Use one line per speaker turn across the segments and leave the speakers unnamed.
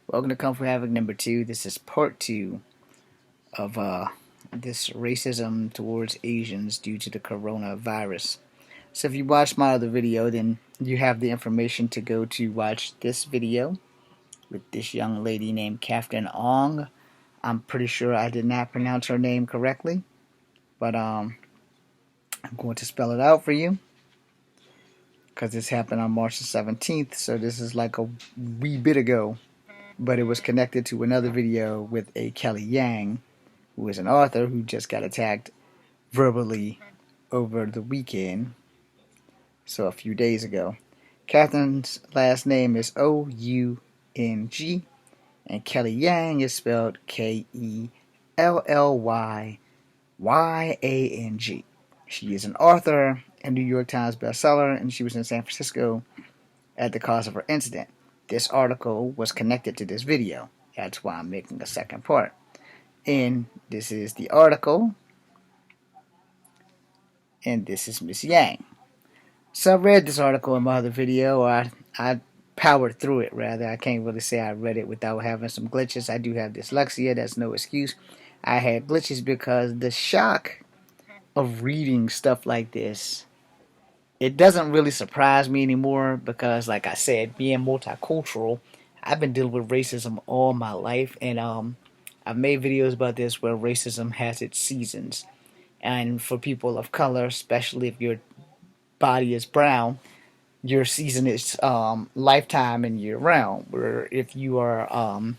Welcome to Kung Fu Havoc number 2. This is part 2 of this racism towards Asians due to the coronavirus. So if you watched my other video, then you have the information to go to watch this video with this young lady named Catherine Ong. I'm pretty sure I did not pronounce her name correctly, but I'm going to spell it out for you because this happened on March the 17th, so this is like a wee bit ago. But it was connected to another video with a Kelly Yang, who is an author who just got attacked verbally over the weekend, so a few days ago. Catherine's last name is O-U-N-G, and Kelly Yang is spelled K-E-L-L-Y-Y-A-N-G. She is an author and New York Times bestseller, and she was in San Francisco at the cause of her incident. This article was connected to this video. That's why I'm making a second part. And this is the article, and this is Miss Yang. So I read this article in my other video, or I powered through it rather. I can't really say I read it without having some glitches. I do have dyslexia, that's no excuse. I had glitches because the shock of reading stuff like this, it doesn't really surprise me anymore because, like I said, being multicultural, I've been dealing with racism all my life, and I've made videos about this where racism has its seasons. And for people of color, especially if your body is brown, your season is lifetime and year round. Where if you are of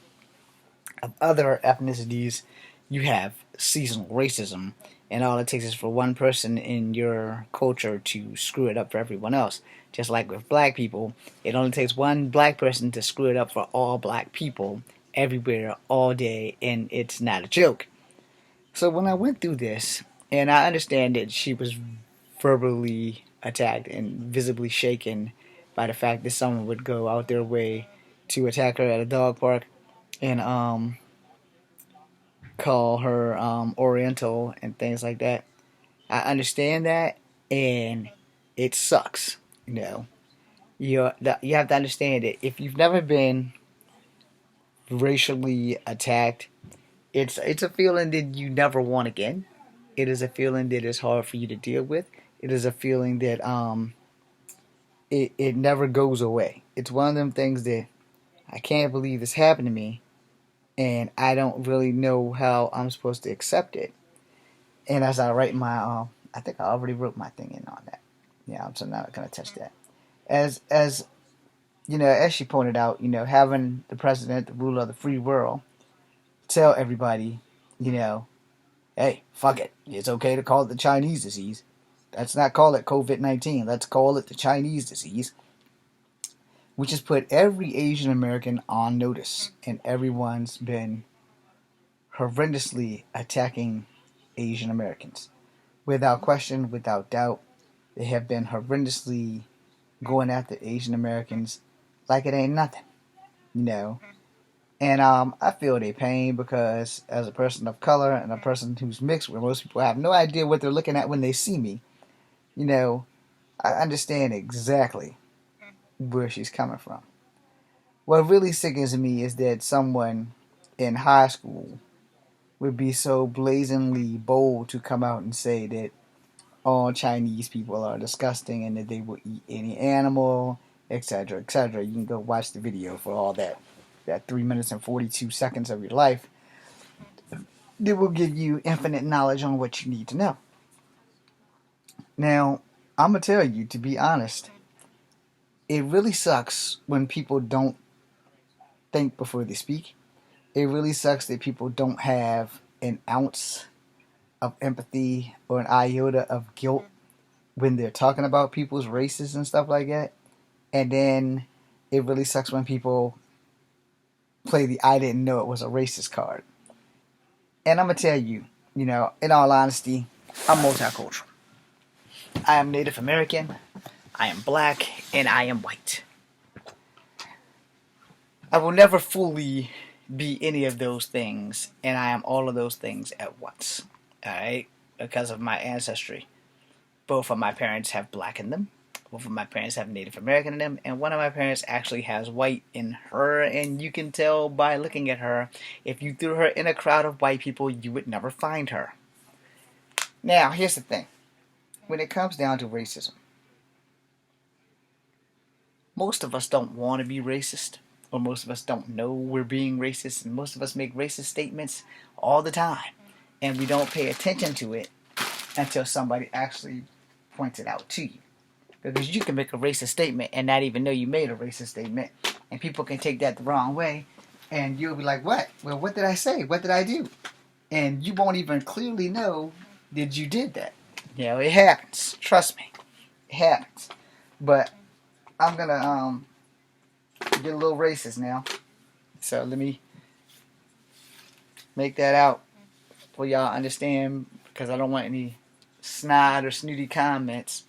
other ethnicities, you have seasonal racism, and all it takes is for one person in your culture to screw it up for everyone else. Just like with black people, it only takes one black person to screw it up for all black people everywhere, all day, and it's not a joke. So when I went through this, and I understand that she was verbally attacked and visibly shaken by the fact that someone would go out their way to attack her at a dog park and call her Oriental and things like that. I understand that, and it sucks. You have to understand that if you've never been racially attacked, it's a feeling that you never want again. It is a feeling that is hard for you to deal with. It is a feeling that it never goes away. It's one of them things that I can't believe this happened to me, and I don't really know how I'm supposed to accept it. And as I write my, I think I already wrote my thing in on that. Yeah, I'm so not gonna touch that. As as she pointed out, having the president, the ruler of the free world, tell everybody, you know, hey, fuck it, it's okay to call it the Chinese disease. Let's not call it COVID-19. Let's call it the Chinese disease, which has put every Asian American on notice, and everyone's been horrendously attacking Asian Americans. Without question, without doubt, they have been horrendously going after Asian Americans like it ain't nothing, you know. And I feel their pain because as a person of color and a person who's mixed, where most people have no idea what they're looking at when they see me, I understand exactly where she's coming from. What really sickens me is that someone in high school would be so blazingly bold to come out and say that all Chinese people are disgusting and that they will eat any animal, etc., etc. You can go watch the video for all that. That 3 minutes and 42 seconds of your life that will give you infinite knowledge on what you need to know. Now, I'm going to tell you, to be honest, it really sucks when people don't think before they speak. It really sucks that people don't have an ounce of empathy or an iota of guilt when they're talking about people's races and stuff like that. And then it really sucks when people play the I didn't know it was a racist card. And I'm going to tell you, in all honesty, I'm multicultural. I am Native American, I am black, and I am white. I will never fully be any of those things, and I am all of those things at once. Alright? Because of my ancestry. Both of my parents have black in them. Both of my parents have Native American in them, and one of my parents actually has white in her, and you can tell by looking at her. If you threw her in a crowd of white people, you would never find her. Now, here's the thing. When it comes down to racism, most of us don't want to be racist, or most of us don't know we're being racist, and most of us make racist statements all the time, and we don't pay attention to it until somebody actually points it out to you. Because you can make a racist statement and not even know you made a racist statement, and people can take that the wrong way, and you'll be like, what? Well, what did I say? What did I do? And you won't even clearly know that you did that. You know, it happens. Trust me. It happens. But I'm going to get a little racist now. So let me make that out for y'all understand, because I don't want any snide or snooty comments.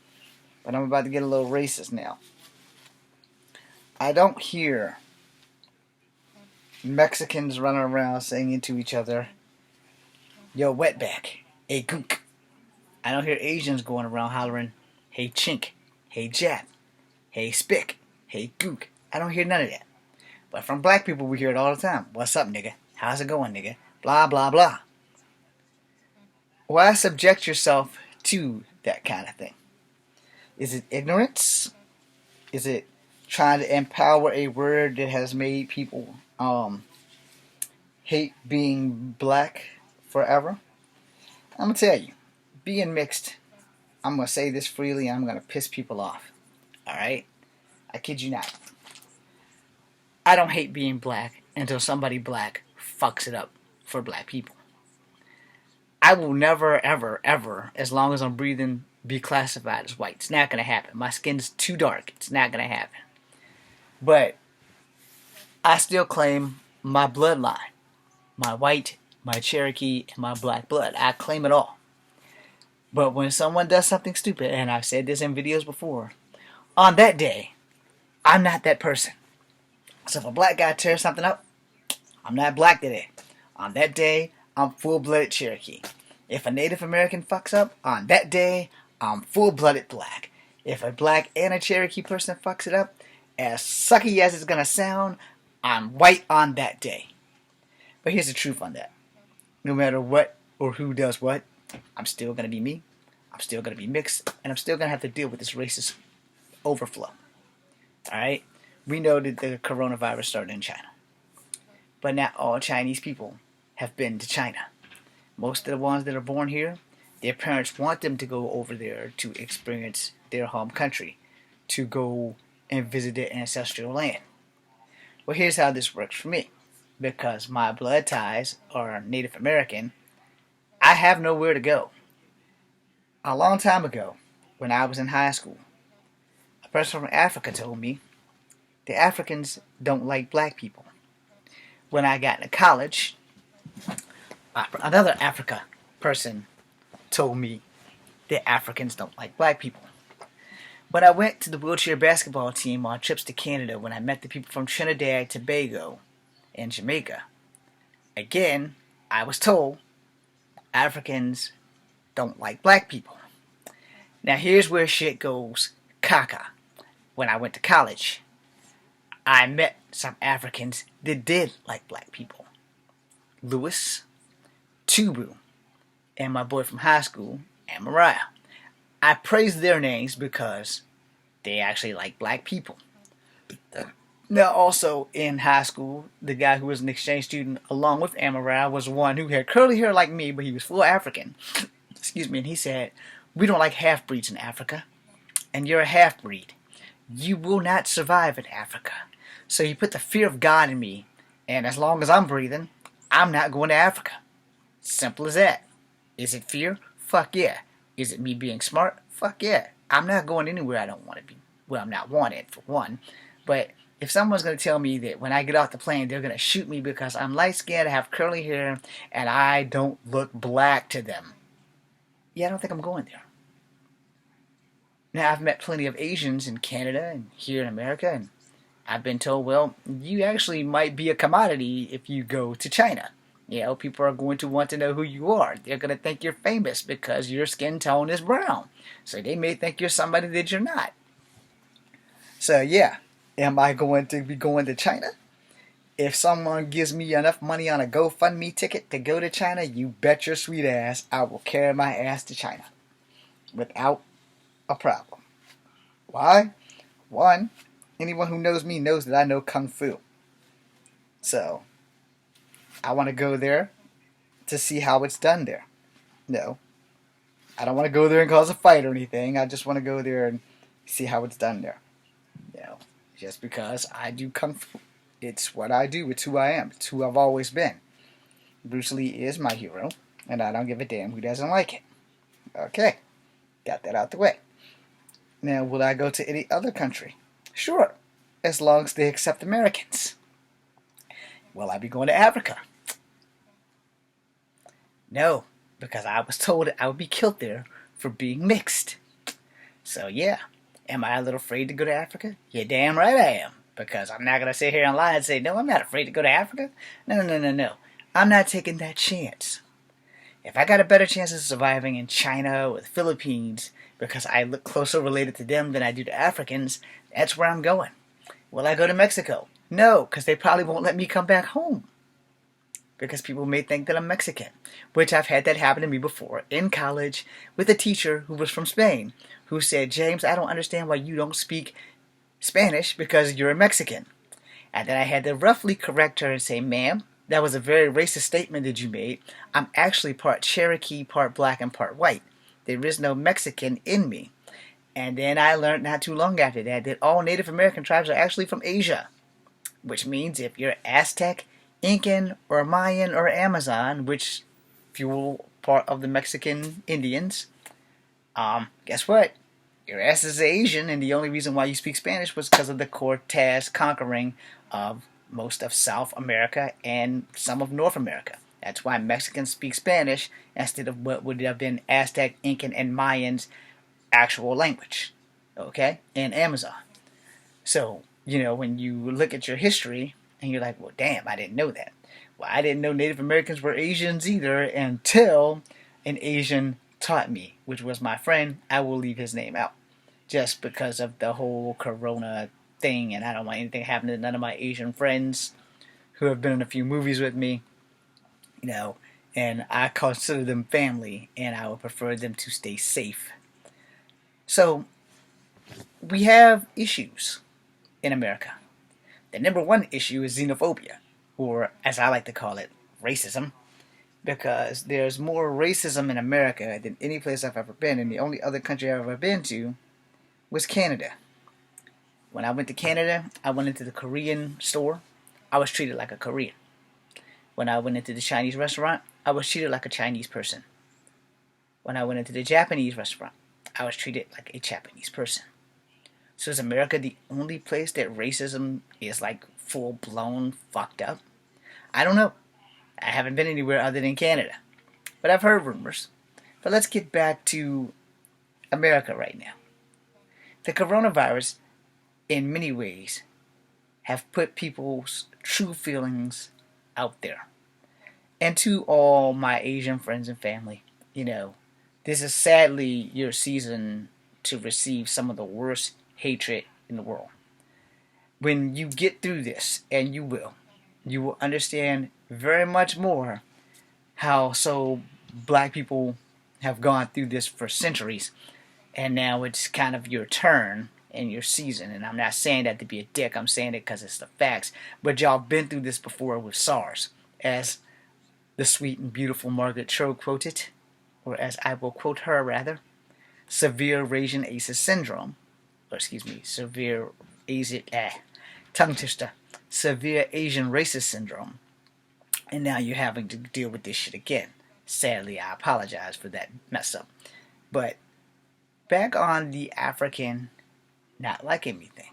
But I'm about to get a little racist now. I don't hear Mexicans running around saying to each other, yo, wetback, hey, gook. I don't hear Asians going around hollering, hey, chink, hey, jap, hey, spick, hey, gook. I don't hear none of that. But from black people, we hear it all the time. What's up, nigga? How's it going, nigga? Blah, blah, blah. Why subject yourself to that kind of thing? Is it ignorance? Is it trying to empower a word that has made people hate being black forever? I'm going to tell you, being mixed, I'm going to say this freely and I'm going to piss people off. Alright? I kid you not. I don't hate being black until somebody black fucks it up for black people. I will never, ever, ever, as long as I'm breathing, be classified as white. It's not going to happen. My skin's too dark. It's not going to happen. But I still claim my bloodline. My white, my Cherokee, and my black blood. I claim it all. But when someone does something stupid, and I've said this in videos before, on that day, I'm not that person. So if a black guy tears something up, I'm not black today. On that day, I'm full-blooded Cherokee. If a Native American fucks up, on that day, I'm full-blooded black. If a black and a Cherokee person fucks it up, as sucky as it's gonna sound, I'm white on that day. But here's the truth on that. No matter what or who does what, I'm still gonna be me. I'm still gonna be mixed, and I'm still gonna have to deal with this racist overflow. Alright? We know that the coronavirus started in China. But not all Chinese people have been to China. Most of the ones that are born here, their parents want them to go over there to experience their home country, to go and visit their ancestral land. Well, here's how this works for me. Because my blood ties are Native American, I have nowhere to go. A long time ago, when I was in high school, a person from Africa told me the Africans don't like black people. When I got into college, another Africa person told me that Africans don't like black people. When I went to the wheelchair basketball team on trips to Canada, when I met the people from Trinidad, Tobago, and Jamaica, again, I was told Africans don't like black people. Now here's where shit goes caca. When I went to college, I met some Africans that did like black people. Lewis, Tubu, and my boy from high school, and Mariah. I praise their names because they actually like black people. Now, also in high school, the guy who was an exchange student along with Amariah was one who had curly hair like me, but he was full African. Excuse me, and he said, we don't like half-breeds in Africa, and you're a half-breed. You will not survive in Africa. So he put the fear of God in me, and as long as I'm breathing, I'm not going to Africa. Simple as that. Is it fear? Fuck yeah. Is it me being smart? Fuck yeah. I'm not going anywhere I don't want to be. Well, I'm not wanted, for one. But if someone's going to tell me that when I get off the plane, they're going to shoot me because I'm light-skinned, I have curly hair, and I don't look black to them, yeah, I don't think I'm going there. Now, I've met plenty of Asians in Canada and here in America, and I've been told, well, you actually might be a commodity if you go to China. You know, people are going to want to know who you are. They're going to think you're famous because your skin tone is brown. So they may think you're somebody that you're not. So yeah, am I going to be going to China? If someone gives me enough money on a GoFundMe ticket to go to China, you bet your sweet ass I will carry my ass to China without a problem. Why? One, anyone who knows me knows that I know Kung Fu. So I want to go there to see how it's done there. No, I don't want to go there and cause a fight or anything. I just want to go there and see how it's done there. You know, just because I do Kung Fu. It's what I do. It's who I am. It's who I've always been. Bruce Lee is my hero, and I don't give a damn who doesn't like it. Okay, got that out the way. Now, will I go to any other country? Sure, as long as they accept Americans. Will I be going to Africa? No, because I was told I would be killed there for being mixed. So yeah, am I a little afraid to go to Africa? You're damn right I am. Because I'm not going to sit here and lie and say, no, I'm not afraid to go to Africa. No. I'm not taking that chance. If I got a better chance of surviving in China or the Philippines because I look closer related to them than I do to Africans, that's where I'm going. Will I go to Mexico? No, because they probably won't let me come back home. Because people may think that I'm Mexican, which I've had that happen to me before in college with a teacher who was from Spain, who said, James, I don't understand why you don't speak Spanish because you're a Mexican. And then I had to roughly correct her and say, ma'am, that was a very racist statement that you made. I'm actually part Cherokee, part black, and part white. There is no Mexican in me. And then I learned not too long after that all Native American tribes are actually from Asia. Which means if you're Aztec, Incan, or Mayan, or Amazon, which fuel part of the Mexican Indians, guess what? Your ass is Asian, and the only reason why you speak Spanish was because of the Cortez conquering of most of South America and some of North America. That's why Mexicans speak Spanish instead of what would have been Aztec, Incan, and Mayans' actual language. Okay? And Amazon. So, when you look at your history, and you're like, well, damn, I didn't know that. Well, I didn't know Native Americans were Asians either until an Asian taught me, which was my friend. I will leave his name out. Just because of the whole corona thing, and I don't want anything happening to none of my Asian friends who have been in a few movies with me, and I consider them family, and I would prefer them to stay safe. So, we have issues in America. The number one issue is xenophobia, or as I like to call it, racism, because there's more racism in America than any place I've ever been, and the only other country I've ever been to was Canada. When I went to Canada, I went into the Korean store. I was treated like a Korean. When I went into the Chinese restaurant, I was treated like a Chinese person. When I went into the Japanese restaurant, I was treated like a Japanese person. So is America the only place that racism is like full-blown fucked up? I don't know. I haven't been anywhere other than Canada. But I've heard rumors. But let's get back to America right now. The coronavirus, in many ways, have put people's true feelings out there. And to all my Asian friends and family, this is sadly your season to receive some of the worst hatred in the world. When you get through this, and you will understand very much more how black people have gone through this for centuries. And now it's kind of your turn and your season. And I'm not saying that to be a dick. I'm saying it because it's the facts. But y'all been through this before with SARS. As the sweet and beautiful Margaret Cho quoted, or as I will quote her rather, severe Asian ACEs syndrome. Severe Asian, tongue twister. Severe Asian racist syndrome. And now you're having to deal with this shit again. Sadly, I apologize for that mess up. But back on the African not liking me thing.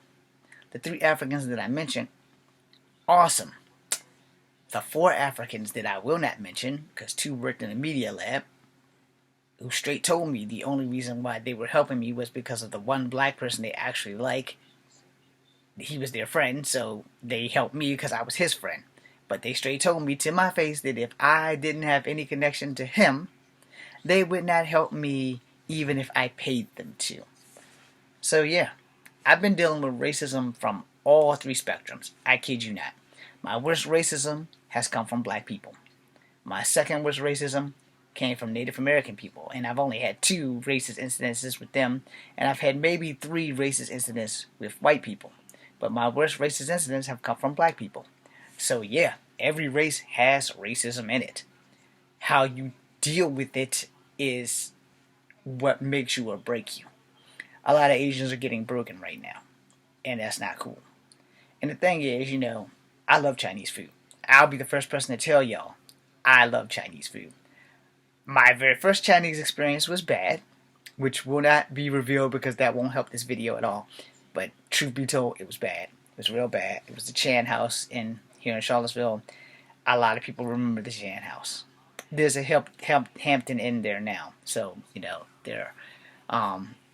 The 3 Africans that I mentioned, awesome. The 4 Africans that I will not mention, because 2 worked in a media lab, who straight told me the only reason why they were helping me was because of the one black person they actually like. He was their friend, so they helped me because I was his friend. But they straight told me to my face that if I didn't have any connection to him, they would not help me even if I paid them to. So yeah, I've been dealing with racism from all three spectrums. I kid you not. My worst racism has come from black people. My second worst racism came from Native American people, and I've only had 2 racist incidences with them, and I've had maybe 3 racist incidents with white people. But my worst racist incidents have come from black people. So yeah, every race has racism in it. How you deal with it is what makes you or break you. A lot of Asians are getting broken right now, and that's not cool. And the thing is, I love Chinese food. I'll be the first person to tell y'all, I love Chinese food. My very first Chinese experience was bad, which will not be revealed because that won't help this video at all. But truth be told, it was bad. It was real bad. It was the Chan House here in Charlottesville. A lot of people remember the Chan House. There's a Hampton Inn there now, so there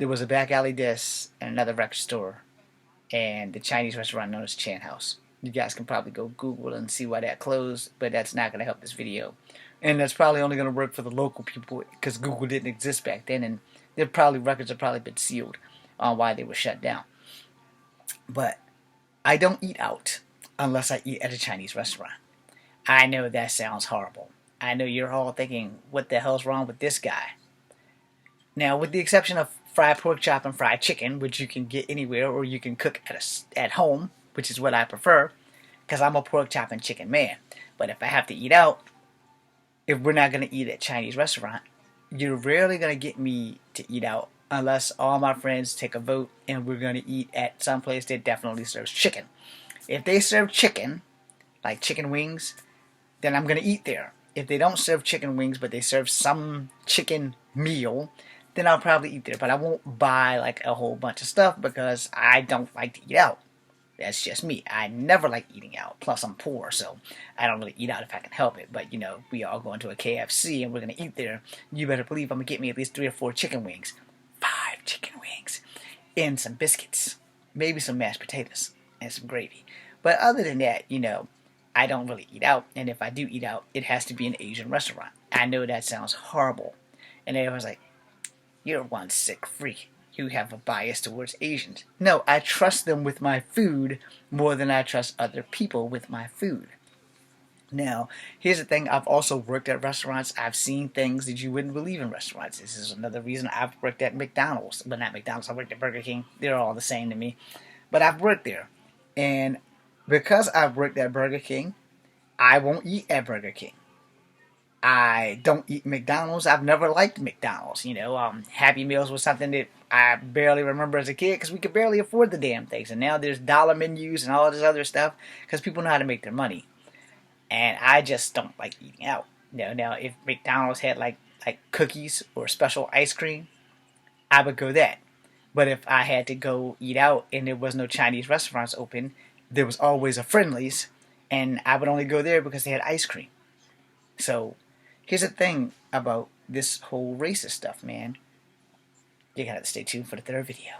was a back alley desk and another record store, and the Chinese restaurant known as Chan House. You guys can probably go Google and see why that closed, but that's not going to help this video. And that's probably only going to work for the local people because Google didn't exist back then, and records have probably been sealed on why they were shut down. But I don't eat out unless I eat at a Chinese restaurant. I know that sounds horrible. I know you're all thinking, what the hell's wrong with this guy? Now, with the exception of fried pork chop and fried chicken, which you can get anywhere or you can cook at home, which is what I prefer, because I'm a pork chop and chicken man. But if I have to eat out, if we're not going to eat at a Chinese restaurant, you're rarely going to get me to eat out unless all my friends take a vote and we're going to eat at some place that definitely serves chicken. If they serve chicken, like chicken wings, then I'm going to eat there. If they don't serve chicken wings but they serve some chicken meal, then I'll probably eat there. But I won't buy like a whole bunch of stuff because I don't like to eat out. That's just me. I never like eating out. Plus, I'm poor, so I don't really eat out if I can help it. But, we all go into a KFC and we're going to eat there. You better believe I'm going to get me at least 3 or 4 chicken wings. 5 chicken wings. And some biscuits. Maybe some mashed potatoes. And some gravy. But other than that, I don't really eat out. And if I do eat out, it has to be an Asian restaurant. I know that sounds horrible. And everyone's like, you're one sick freak. You have a bias towards Asians. No, I trust them with my food more than I trust other people with my food. Now, here's the thing. I've also worked at restaurants. I've seen things that you wouldn't believe in restaurants. This is another reason I've worked at McDonald's. But not McDonald's. I worked at Burger King. They're all the same to me. But I've worked there. And because I've worked at Burger King, I won't eat at Burger King. I don't eat McDonald's. I've never liked McDonald's. Happy Meals was something that I barely remember as a kid because we could barely afford the damn things. And now there's dollar menus and all this other stuff because people know how to make their money. And I just don't like eating out. Now if McDonald's had like cookies or special ice cream, I would go that. But if I had to go eat out and there was no Chinese restaurants open, there was always a Friendly's, and I would only go there because they had ice cream. So here's the thing about this whole racist stuff, man. You're going to have to stay tuned for the 3rd video.